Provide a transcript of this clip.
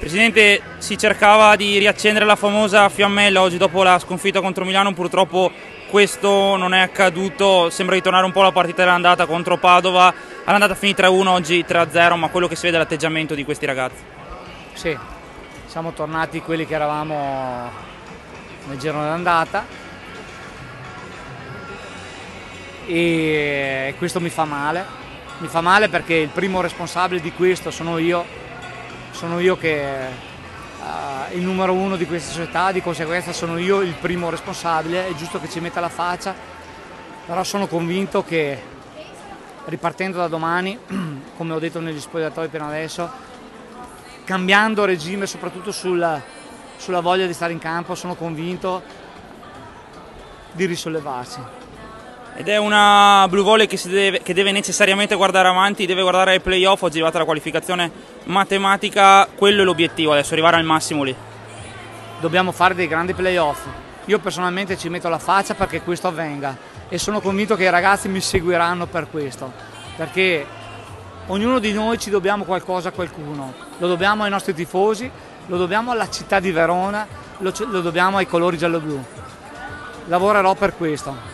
Presidente, si cercava di riaccendere la famosa fiammella oggi dopo la sconfitta contro Milano, purtroppo questo non è accaduto, sembra ritornare un po' la partita dell'andata contro Padova, all'andata finì 3-1, oggi 3-0, ma quello che si vede è l'atteggiamento di questi ragazzi. Sì, siamo tornati quelli che eravamo nel girone d'andata e questo mi fa male perché il primo responsabile di questo sono io che il numero uno di questa società, di conseguenza sono io il primo responsabile, è giusto che ci metta la faccia, però sono convinto che ripartendo da domani, come ho detto negli spogliatoi appena adesso, cambiando regime soprattutto sulla voglia di stare in campo, sono convinto di risollevarci. Ed è una Blue Volley che deve necessariamente guardare avanti, deve guardare ai playoff, oggi è arrivata la qualificazione matematica, quello è l'obiettivo adesso, arrivare al massimo lì. Dobbiamo fare dei grandi playoff, io personalmente ci metto la faccia perché questo avvenga e sono convinto che i ragazzi mi seguiranno per questo, perché ognuno di noi ci dobbiamo qualcosa a qualcuno, lo dobbiamo ai nostri tifosi, lo dobbiamo alla città di Verona, lo dobbiamo ai colori giallo-blu. Lavorerò per questo.